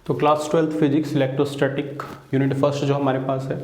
तो class 12th physics electrostatic unit first जो हमारे पास है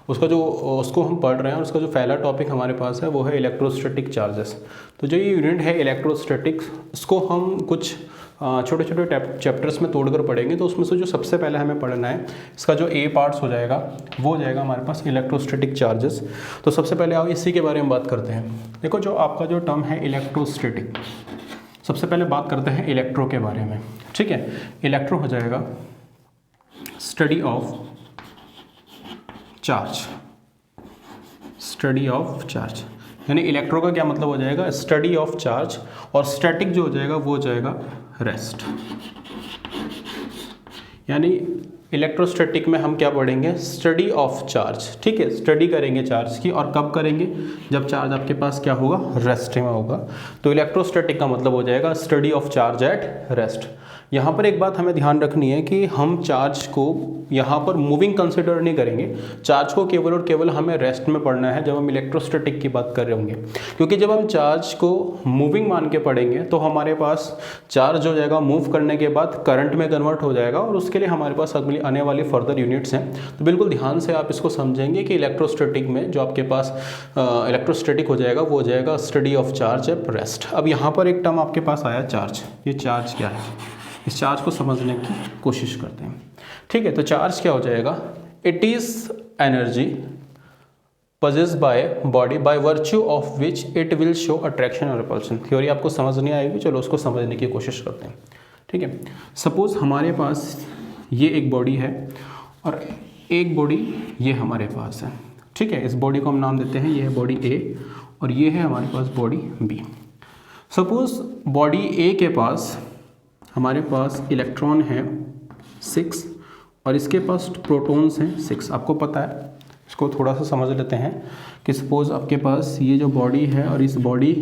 उसको हम पढ़ रहे हैं, और उसका जो पहला टॉपिक हमारे पास है वो है इलेक्ट्रोस्टैटिक चार्जेस। तो जो ये यूनिट है इलेक्ट्रोस्टैटिक्स, इसको हम कुछ छोटे छोटे चैप्टर्स में तोड़कर पढ़ेंगे। तो उसमें से जो सबसे पहले हमें पढ़ना है, इसका जो ए पार्ट्स हो जाएगा वो हो जाएगा हमारे पास इलेक्ट्रोस्टैटिक चार्जेस। तो सबसे पहले आओ इसी के बारे में बात करते हैं। देखो, जो आपका जो टर्म है इलेक्ट्रोस्टैटिक, सबसे पहले बात करते हैं इलेक्ट्रो के बारे में। ठीक है, इलेक्ट्रो हो जाएगा study of charge, study of charge, यानी इलेक्ट्रो का क्या मतलब हो जाएगा, स्टडी ऑफ चार्ज, और स्टैटिक जो हो जाएगा वो हो जाएगा रेस्ट। यानी इलेक्ट्रोस्टैटिक में हम क्या पढ़ेंगे, स्टडी ऑफ चार्ज। ठीक है, स्टडी करेंगे चार्ज की, और कब करेंगे, जब चार्ज आपके पास क्या होगा, रेस्ट में होगा। तो इलेक्ट्रोस्टैटिक का मतलब हो जाएगा study of charge at rest. यहाँ पर एक बात हमें ध्यान रखनी है कि हम चार्ज को यहाँ पर मूविंग कंसिडर नहीं करेंगे, चार्ज को केवल और केवल हमें रेस्ट में पढ़ना है जब हम इलेक्ट्रोस्टैटिक की बात कर रहे होंगे। क्योंकि जब हम चार्ज को मूविंग मान के पढ़ेंगे तो हमारे पास चार्ज हो जाएगा, मूव करने के बाद करंट में कन्वर्ट हो जाएगा, और उसके लिए हमारे पास अगली आने वाली फर्दर यूनिट्स हैं। तो बिल्कुल ध्यान से आप इसको समझेंगे कि इलेक्ट्रोस्टैटिक में जो आपके पास इलेक्ट्रोस्टैटिक हो जाएगा वो हो जाएगा study of charge at rest. अब यहाँ पर एक टर्म आपके पास आया चार्ज। ये चार्ज क्या है, इस चार्ज को समझने की कोशिश करते हैं। ठीक है, तो चार्ज क्या हो जाएगा, it is energy possessed by body by virtue of which it will show attraction और रिपल्शन। थ्योरी आपको समझ नहीं आएगी, चलो उसको समझने की कोशिश करते हैं। ठीक है, सपोज हमारे पास ये एक बॉडी है और एक बॉडी ये हमारे पास है। ठीक है, इस बॉडी को हम नाम देते हैं, ये है बॉडी ए और ये है हमारे पास बॉडी बी। सपोज बॉडी ए के पास हमारे पास इलेक्ट्रॉन है 6 और इसके पास प्रोटॉन्स हैं 6। आपको पता है, इसको थोड़ा सा समझ लेते हैं कि सपोज आपके पास ये जो बॉडी है और इस बॉडी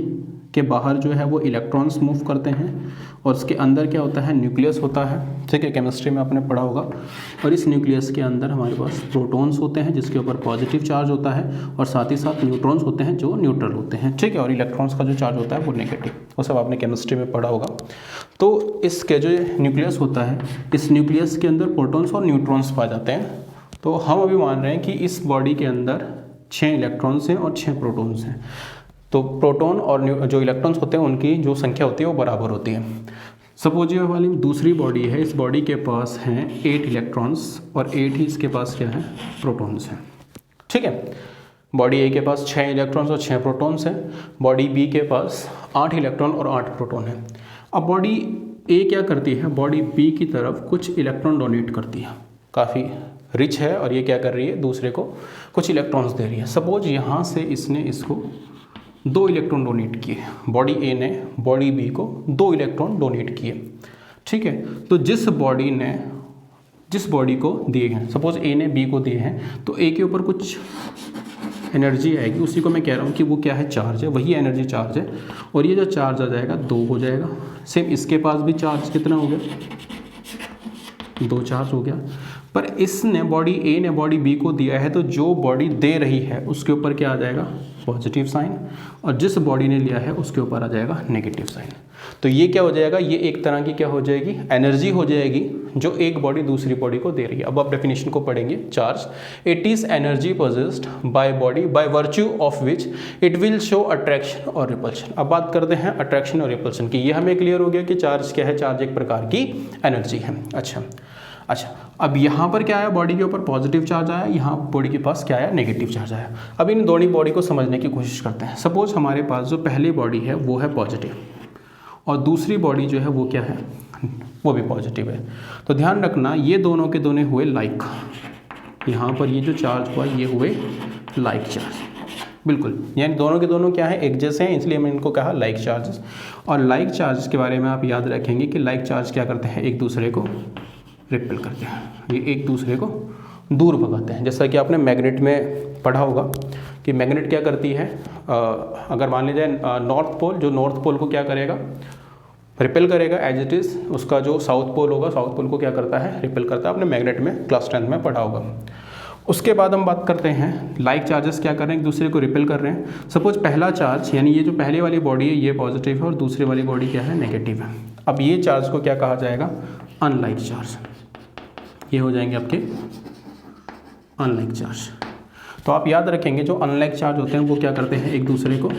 के बाहर जो है वो इलेक्ट्रॉन्स मूव करते हैं, और इसके अंदर क्या होता है, न्यूक्लियस होता है। ठीक है, केमिस्ट्री में आपने पढ़ा होगा। और इस न्यूक्लियस के अंदर हमारे पास प्रोटॉन्स होते हैं जिसके ऊपर पॉजिटिव चार्ज होता है, और साथ ही साथ न्यूट्रॉन्स होते हैं जो न्यूट्रल होते हैं। ठीक है, और इलेक्ट्रॉन्स का जो चार्ज होता है वो नेगेटिव, वो सब आपने केमिस्ट्री में पढ़ा होगा। तो इसके जो न्यूक्लियस होता है, इस न्यूक्लियस के अंदर प्रोटॉन्स और न्यूट्रॉन्स पाए जाते हैं। तो हम अभी मान रहे हैं कि इस बॉडी के अंदर 6 इलेक्ट्रॉन्स हैं और 6 प्रोटॉन्स हैं। तो प्रोटॉन और जो इलेक्ट्रॉन्स होते हैं उनकी जो संख्या होती है वो बराबर होती है। सपोज ये वाली दूसरी बॉडी है, इस बॉडी के पास हैं 8 इलेक्ट्रॉन्स और 8 ही इसके पास क्या है, प्रोटॉन्स हैं। ठीक है, बॉडी ए के पास 6 इलेक्ट्रॉन्स और 6 प्रोटॉन्स हैं, बॉडी बी के पास 8 इलेक्ट्रॉन और 8 प्रोटॉन हैं। अब बॉडी ए क्या करती है, बॉडी बी की तरफ कुछ इलेक्ट्रॉन डोनेट करती है, काफ़ी रिच है और ये क्या कर रही है, दूसरे को कुछ इलेक्ट्रॉन्स दे रही है। सपोज यहाँ से इसने इसको 2 इलेक्ट्रॉन डोनेट किए, बॉडी ए ने बॉडी बी को 2 इलेक्ट्रॉन डोनेट किए। ठीक है, तो जिस बॉडी को दिए हैं, सपोज ए ने बी को दिए हैं, तो ए के ऊपर कुछ एनर्जी आएगी, उसी को मैं कह रहा हूँ कि वो क्या है, चार्ज है, वही एनर्जी चार्ज है। और ये जो चार्ज आ जाएगा 2 हो जाएगा। सेम इसके पास भी चार्ज कितना हो गया, 2 चार्ज हो गया। पर इसने बॉडी ए ने बॉडी बी को दिया है, तो जो बॉडी दे रही है उसके ऊपर क्या आ जाएगा, पॉजिटिव साइन, और जिस बॉडी ने लिया है उसके ऊपर आ जाएगा नेगेटिव साइन। तो ये क्या हो जाएगा, ये एक तरह की क्या हो जाएगी, एनर्जी हो जाएगी जो एक बॉडी दूसरी बॉडी को दे रही है। अब आप डेफिनेशन को पढ़ेंगे, charge it is energy possessed by body by virtue of which it will show attraction और रिपल्शन। अब बात करते हैं अट्रैक्शन और रिपल्शन की। ये हमें क्लियर हो गया कि चार्ज क्या है, चार्ज एक प्रकार की एनर्जी है। अच्छा, अब यहाँ पर क्या आया, बॉडी के ऊपर पॉजिटिव चार्ज आया, यहाँ बॉडी के पास क्या आया, नेगेटिव चार्ज आया। अब इन दोनों बॉडी को समझने की कोशिश करते हैं। सपोज हमारे पास जो पहली बॉडी है वो है पॉजिटिव, और दूसरी बॉडी जो है वो क्या है, वो भी पॉजिटिव है। तो ध्यान रखना, ये दोनों के दोनों हुए लाइक, यहाँ पर ये जो चार्ज हुआ ये हुए लाइक चार्ज, बिल्कुल, यानी दोनों के दोनों क्या है, एक जैसे हैं, इसलिए मैंने इनको कहा लाइक चार्जेस। और लाइक चार्जेस के बारे में आप याद रखेंगे कि लाइक चार्ज क्या करते हैं, एक दूसरे को रिपेल करते हैं, ये एक दूसरे को दूर भगाते हैं। जैसा कि आपने मैग्नेट में पढ़ा होगा कि मैग्नेट क्या करती है, अगर मान लीजिए नॉर्थ पोल, जो नॉर्थ पोल को क्या करेगा, रिपेल करेगा एज इट इज़, उसका जो साउथ पोल होगा, साउथ पोल को क्या करता है, रिपेल करता है। आपने मैग्नेट में क्लास 10 में पढ़ा होगा। उसके बाद हम बात करते हैं लाइक चार्जेस क्या कर रहे हैं, एक दूसरे को रिपेल कर रहे हैं। सपोज पहला चार्ज, यानी ये जो पहले वाली बॉडी है ये पॉजिटिव है और दूसरी वाली बॉडी क्या है, नेगेटिव है। अब ये चार्ज को क्या कहा जाएगा, अनलाइक चार्ज। ये हो जाएंगे आपके अनलाइक चार्ज। तो आप याद रखेंगे जो अनलाइक चार्ज होते हैं वो क्या करते हैं, एक दूसरे को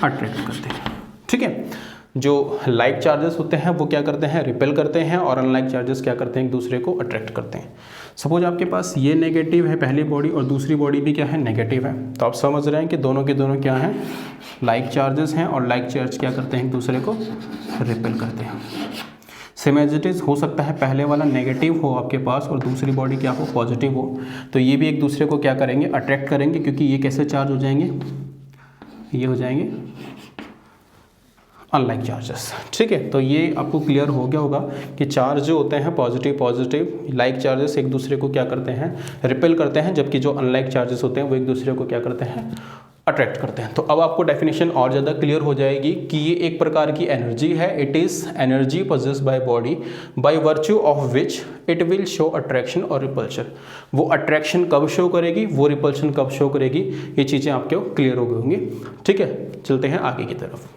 अट्रैक्ट करते हैं, ठीक है। जो लाइक चार्जेस होते हैं वो क्या करते हैं, रिपेल करते हैं, और अनलाइक चार्जेस क्या करते हैं, एक दूसरे को अट्रैक्ट करते हैं। सपोज आपके पास ये नेगेटिव है पहली बॉडी और दूसरी बॉडी भी क्या है, नेगेटिव है, तो आप समझ रहे हैं कि दोनों के दोनों क्या हैं, लाइक चार्जेस हैं, और लाइक चार्ज क्या करते हैं, एक दूसरे को रिपेल करते हैं। सेम एज इट इज़ हो सकता है पहले वाला नेगेटिव हो आपके पास और दूसरी बॉडी क्या हो, पॉजिटिव हो, तो ये भी एक दूसरे को क्या करेंगे, अट्रैक्ट करेंगे, क्योंकि ये कैसे चार्ज हो जाएंगे, ये हो जाएंगे अनलाइक चार्जेस, ठीक है। तो ये आपको क्लियर हो गया होगा कि चार्ज जो होते हैं पॉजिटिव पॉजिटिव लाइक चार्जेस एक दूसरे को क्या करते हैं, रिपेल करते हैं, जबकि जो अनलाइक चार्जेस होते हैं वो एक दूसरे को क्या करते हैं, अट्रैक्ट करते हैं। तो अब आपको डेफिनेशन और ज़्यादा क्लियर हो जाएगी कि ये एक प्रकार की एनर्जी है, it is energy possessed by body by virtue of which it will show attraction और रिपल्शन। वो अट्रैक्शन कब शो करेगी, वो रिपल्शन कब शो करेगी, ये चीज़ें आपको क्लियर हो गई होंगी, ठीक है। चलते हैं आगे की तरफ।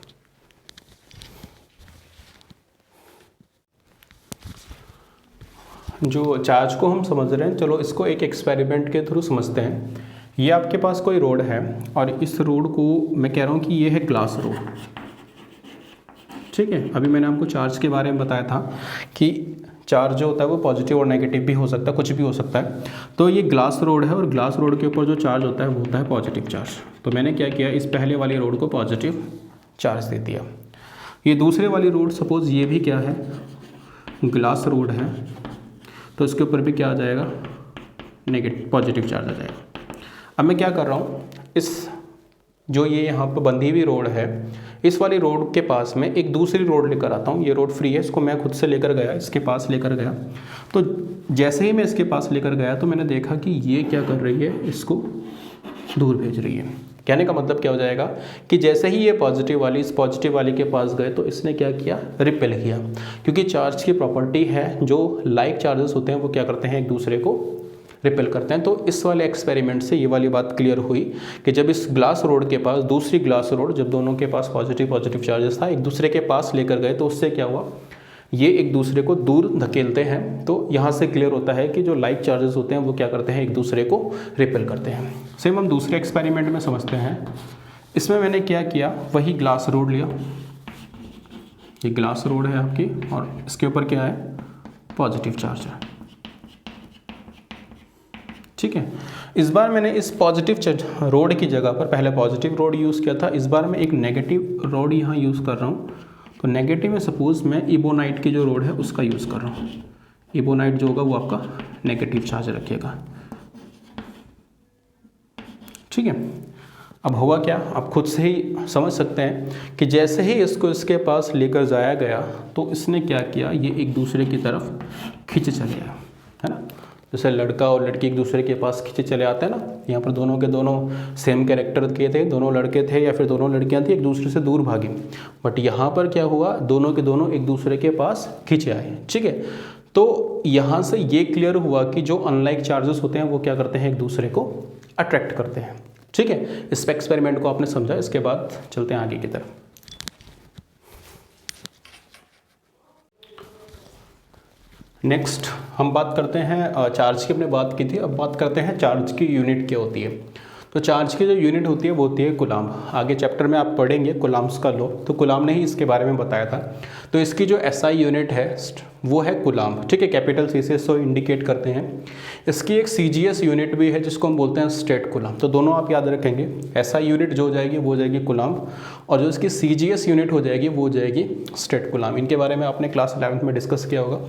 जो चार्ज को हम समझ रहे हैं, चलो इसको एक एक्सपेरिमेंट के थ्रू समझते हैं। ये आपके पास कोई रोड है और इस रोड को मैं कह रहा हूँ कि ये है ग्लास रोड, ठीक है। अभी मैंने आपको चार्ज के बारे में बताया था कि चार्ज जो होता है वो पॉजिटिव और नेगेटिव भी हो सकता है, कुछ भी हो सकता है। तो ये ग्लास रोड है और ग्लास रोड के ऊपर जो चार्ज होता है वो होता है पॉजिटिव चार्ज। तो मैंने क्या किया, इस पहले वाली रोड को पॉजिटिव चार्ज दे दिया। ये दूसरे वाली रोड सपोज ये भी क्या है, ग्लास रोड है, तो इसके ऊपर भी क्या आ जाएगा, नेगेटिव पॉजिटिव चार्ज आ जाएगा। अब मैं क्या कर रहा हूँ, इस जो ये यहाँ पर बंधी हुई रोड है, इस वाली रोड के पास में एक दूसरी रोड लेकर आता हूँ। ये रोड फ्री है, इसको मैं खुद से लेकर गया, इसके पास लेकर गया। तो जैसे ही मैं इसके पास लेकर गया तो मैंने देखा कि ये क्या कर रही है, इसको दूर भेज रही है। कहने का मतलब क्या हो जाएगा कि जैसे ही ये पॉजिटिव वाली इस पॉजिटिव वाली के पास गए तो इसने क्या किया, रिपेल किया, क्योंकि चार्ज की प्रॉपर्टी है जो लाइक चार्जेस होते हैं वो क्या करते हैं, एक दूसरे को रिपेल करते हैं। तो इस वाले एक्सपेरिमेंट से ये वाली बात क्लियर हुई कि जब इस ग्लास रोड के पास दूसरी ग्लास रोड, जब दोनों के पास पॉजिटिव पॉजिटिव चार्जेस था, एक दूसरे के पास लेकर गए तो उससे क्या हुआ, ये एक दूसरे को दूर धकेलते हैं। तो यहाँ से क्लियर होता है कि जो लाइक चार्जेस होते हैं वो क्या करते हैं, एक दूसरे को रिपेल करते हैं। सेम हम दूसरे एक्सपेरिमेंट में समझते हैं। इसमें मैंने क्या किया, वही ग्लास रोड लिया, ये ग्लास रोड है आपकी और इसके ऊपर क्या है, पॉजिटिव चार्ज है, ठीक है। इस बार मैंने इस पॉजिटिव रोड की जगह पर पहले पॉजिटिव रोड यूज़ किया था, इस बार मैं एक नेगेटिव रोड यहाँ यूज़ कर रहा हूँ। तो नेगेटिव में सपोज मैं इबोनाइट की जो रोड है उसका यूज़ कर रहा हूँ। इबोनाइट जो होगा वो आपका नेगेटिव चार्ज रखेगा, ठीक है। अब हुआ क्या, आप खुद से ही समझ सकते हैं कि जैसे ही इसको इसके पास लेकर जाया गया तो इसने क्या किया, ये एक दूसरे की तरफ खींचे चले गया, है ना। जैसे लड़का और लड़की एक दूसरे के पास खींचे चले आते हैं ना, यहाँ पर दोनों के दोनों सेम कैरेक्टर के थे, दोनों लड़के थे या फिर दोनों लड़कियाँ थी, एक दूसरे से दूर भागी। बट यहाँ पर क्या हुआ, दोनों के दोनों एक दूसरे के पास खींचे आए, ठीक है। तो यहाँ से ये क्लियर हुआ कि जो अनलाइक चार्जेस होते हैं वो क्या करते हैं, एक दूसरे को अट्रैक्ट करते हैं, ठीक है। इस एक्सपेरिमेंट को आपने समझा, इसके बाद चलते हैं आगे की तरफ। नेक्स्ट हम बात करते हैं चार्ज की, हमने बात की थी, अब बात करते हैं चार्ज की यूनिट क्या होती है। तो चार्ज की जो यूनिट होती है वो होती है कूलाम। आगे चैप्टर में आप पढ़ेंगे कूलाम्स का लॉ, तो कूलाम ने ही इसके बारे में बताया था। तो इसकी जो एसआई यूनिट है वो है कूलाम, ठीक है। कैपिटल सी से इसको इंडिकेट करते हैं। इसकी एक सीजीएस यूनिट भी है जिसको हम बोलते हैं स्टेट कूलाम। तो दोनों आप याद रखेंगे, एसआई यूनिट जो हो जाएगी वो हो जाएगी कूलाम, और जो इसकी सीजीएस यूनिट हो जाएगी वो हो जाएगी स्टेट कूलाम। इनके बारे में आपने क्लास 11th में डिस्कस किया होगा,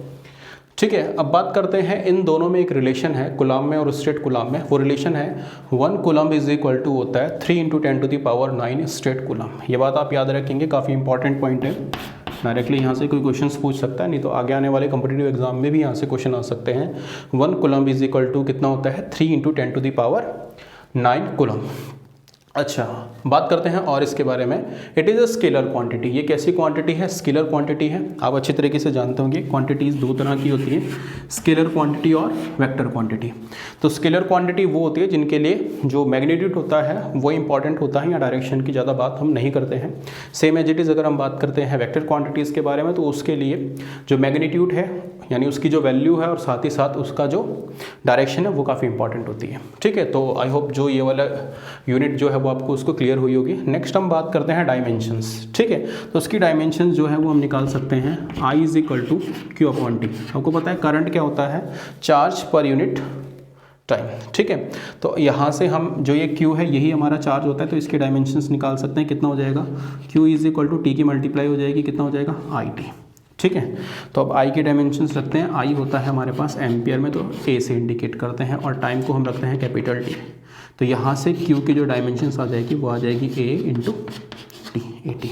ठीक है। अब बात करते हैं, इन दोनों में एक रिलेशन है, कूलाम में और स्टेट कूलाम में। वो रिलेशन है 1 कूलाम इज इक्वल टू होता है 3 × 10⁻⁹ स्टेट कूलाम। ये बात आप याद रखेंगे, काफ़ी इंपॉर्टेंट पॉइंट है। डायरेक्टली यहाँ से कोई क्वेश्चंस पूछ सकता है, नहीं तो आगे आने वाले कॉम्पिटिटिव एग्जाम में भी यहाँ से क्वेश्चन आ सकते हैं। 1 कूलाम इज इक्वल टू कितना होता है, 3 × 10⁻⁹ कूलाम। अच्छा, बात करते हैं और इसके बारे में। It is a scalar quantity. ये कैसी क्वांटिटी है? स्केलर क्वांटिटी है। आप अच्छी तरीके से जानते होंगे क्वांटिटीज़ दो तरह की होती हैं, स्केलर क्वांटिटी और वेक्टर क्वांटिटी। तो स्केलर क्वांटिटी वो होती है जिनके लिए जो मैग्नीट्यूड होता है वो इंपॉर्टेंट होता है, या डायरेक्शन की ज़्यादा बात हम नहीं करते हैं। सेम एज इट इज़ अगर हम बात करते हैं वेक्टर क्वांटिटीज़ के बारे में, तो उसके लिए जो मैग्नीट्यूड है यानी उसकी जो वैल्यू है और साथ ही साथ उसका जो डायरेक्शन है वो काफ़ी इंपॉर्टेंट होती है। ठीक है, तो आई होप जो ये वाला यूनिट जो है वो आपको उसको क्लियर हुई होगी। नेक्स्ट हम बात करते हैं डायमेंशंस। ठीक है, तो उसकी डायमेंशंस जो है वो हम निकाल सकते हैं I is equal to Q upon T. आपको पता है करंट क्या होता है? Charge per unit time. ठीक है, तो यहाँ से हम जो ये Q है यही हमारा चार्ज होता है, तो इसके डायमेंशंस निकाल सकते हैं। कितना हो जाएगा? Q is equal to T की मल्टीप्लाई हो जाएगी, कितना हो जाएगा? IT। ठीक है, तो अब I के डायमेंशंस रखते हैं। I होता है हमारे पास एम्पियर में, तो A से इंडिकेट करते हैं, और टाइम को हम रखते हैं कैपिटल T। तो यहाँ से Q की जो डायमेंशंस आ जाएगी वो आ जाएगी A इंटू टी, AT।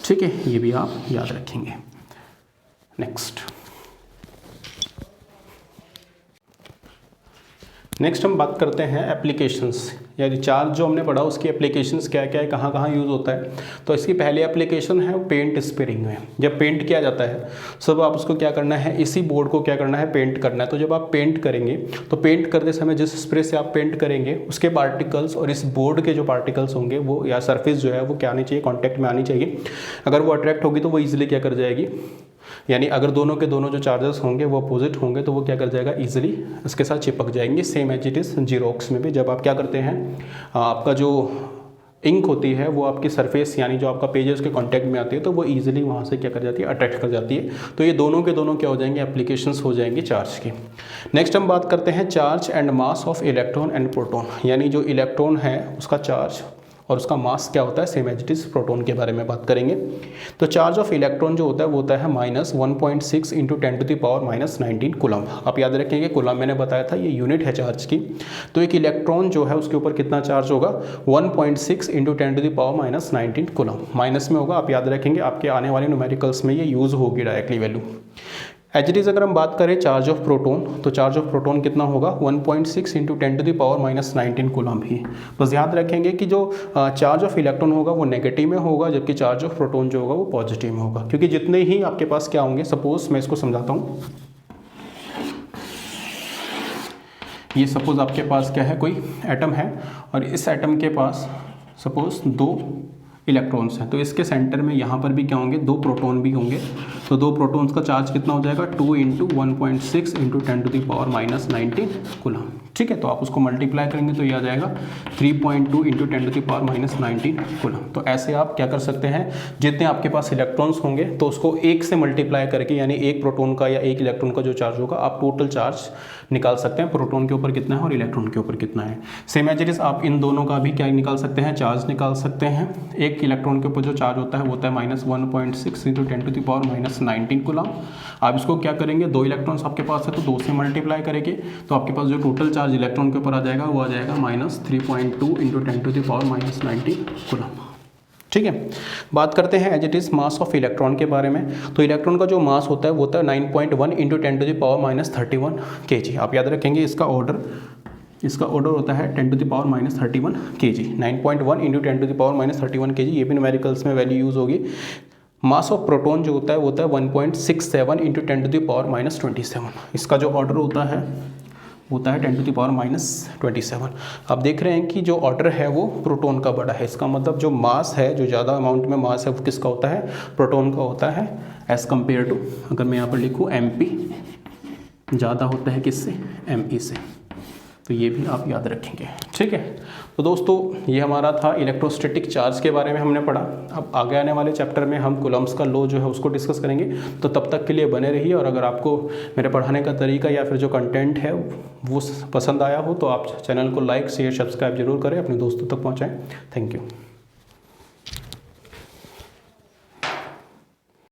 ठीक है, ये भी आप याद रखेंगे। नेक्स्ट हम बात करते हैं एप्लीकेशंस, यानी चार्ज जो हमने पढ़ा उसकी एप्लीकेशंस क्या क्या है, कहाँ कहाँ यूज़ होता है। तो इसकी पहली एप्लीकेशन है वो पेंट स्प्रेइंग में। जब पेंट किया जाता है सब आप उसको क्या करना है, इसी बोर्ड को क्या करना है, पेंट करना है। तो जब आप पेंट करेंगे तो पेंट करते समय जिस स्प्रे से आप पेंट करेंगे उसके पार्टिकल्स और इस बोर्ड के जो पार्टिकल्स होंगे वो या सरफेस जो है वो क्या आनी चाहिए, कॉन्टैक्ट में आनी चाहिए। अगर वो अट्रैक्ट होगी तो वो ईजिली क्या कर जाएगी, यानी अगर दोनों के दोनों जो चार्जेस होंगे वो अपोजिट होंगे तो वो क्या कर जाएगा, इजीली इसके साथ चिपक जाएंगे। Same as it is xerox में भी जब आप क्या करते हैं, आपका जो इंक होती है वो आपकी सरफेस यानी जो आपका पेज है उसके कांटेक्ट में आती है तो वो इजीली वहाँ से क्या कर जाती है, अट्रैक्ट कर जाती है। तो ये दोनों के दोनों क्या हो जाएंगे, एप्लीकेशंस हो जाएंगे चार्ज के। नेक्स्ट हम बात करते हैं charge and mass of electron and proton, यानी जो इलेक्ट्रॉन है उसका चार्ज और उसका मास क्या होता है, same as it is proton के बारे में बात करेंगे। तो चार्ज ऑफ इलेक्ट्रॉन जो होता है वो होता है -1.6 इंटू 10⁻⁻19 कूलम। आप याद रखेंगे कूलम मैंने बताया था ये यूनिट है चार्ज की। तो एक इलेक्ट्रॉन जो है उसके ऊपर कितना चार्ज होगा, 1.6 इंटू 10⁻⁻19 कूलम। माइनस में होगा, आप याद रखेंगे, आपके आने वाले न्यूमेरिकल्स में ये यूज़ होगी directly value. As it is अगर हम बात करें चार्ज ऑफ प्रोटॉन, तो चार्ज ऑफ प्रोटॉन कितना होगा, 1.6 इंटू 10⁻⁻19 कूलम ही। बस याद रखेंगे कि जो चार्ज ऑफ इलेक्ट्रॉन होगा वो नेगेटिव में होगा, जबकि चार्ज ऑफ प्रोटॉन जो होगा वो पॉजिटिव में होगा। क्योंकि जितने ही आपके पास क्या होंगे, सपोज मैं इसको समझाता हूँ, ये सपोज आपके पास क्या है, कोई एटम है और इस एटम के पास सपोज 2 इलेक्ट्रॉन्स हैं। तो इसके सेंटर में यहाँ पर भी क्या होंगे, 2 प्रोटॉन भी होंगे। तो 2 प्रोटॉन्स का चार्ज कितना हो जाएगा, 2 इंटू 1.6 इंटू 10⁻⁻19 कूलम। ठीक है, तो आप उसको मल्टीप्लाई करेंगे तो ये आ जाएगा 3.2 इंटू 10⁻⁻19 कूलम। तो ऐसे आप क्या कर सकते हैं, जितने आपके पास इलेक्ट्रॉन्स होंगे तो उसको 1 से मल्टीप्लाई करके, यानी 1 प्रोटॉन का या 1 इलेक्ट्रॉन का जो चार्ज होगा आप टोटल चार्ज निकाल सकते हैं, प्रोटॉन के ऊपर कितना है और इलेक्ट्रॉन के ऊपर कितना है। सेम एज इट इज आप इन दोनों का भी क्या निकाल सकते हैं, चार्ज निकाल सकते हैं। एक इलेक्ट्रॉन के ऊपर जो चार्ज होता है वो होता है -1.6 इंटू 10⁻⁻19 कूलम। आप इसको क्या करेंगे, 2 इलेक्ट्रॉन्स आपके पास है तो 2 से मल्टीप्लाई करेंगे तो आपके पास जो टोटल चार्ज इलेक्ट्रॉन के ऊपर आ जाएगा वो आ जाएगा -3.2 इंटू 10⁻⁻19 कूलम। ठीक है, बात करते हैं as it is mass of electron के बारे में। तो इलेक्ट्रॉन का जो मास होता है वो होता है 9.1 इंटू 10⁻31 kg। आप याद रखेंगे इसका ऑर्डर होता है 10⁻31 kg। 9.1 इंटू 10⁻31 kg, ये भी न्यूमेरिकल्स में वैल्यू यूज़ होगी। मास ऑफ प्रोटॉन जो होता है वो होता है 1.67 इंटू 10⁻27। इसका जो ऑर्डर होता है 10⁻27। आप देख रहे हैं कि जो ऑर्डर है वो प्रोटॉन का बड़ा है, इसका मतलब जो मास है, जो ज़्यादा अमाउंट में मास है वो किसका होता है, प्रोटॉन का होता है, एज़ कम्पेयर टू, अगर मैं यहाँ पर लिखूँ MP, ज़्यादा होता है किससे, Me से। तो ये भी आप याद रखेंगे। ठीक है, तो दोस्तों ये हमारा था इलेक्ट्रोस्टैटिक चार्ज के बारे में हमने पढ़ा। अब आगे आने वाले चैप्टर में हम कूलम्ब्स का लॉ जो है उसको डिस्कस करेंगे। तो तब तक के लिए बने रहिए, और अगर आपको मेरे पढ़ाने का तरीका या फिर जो कंटेंट है वो पसंद आया हो तो आप चैनल को लाइक शेयर सब्सक्राइब जरूर करें, अपने दोस्तों तक पहुँचाएँ। Thank you.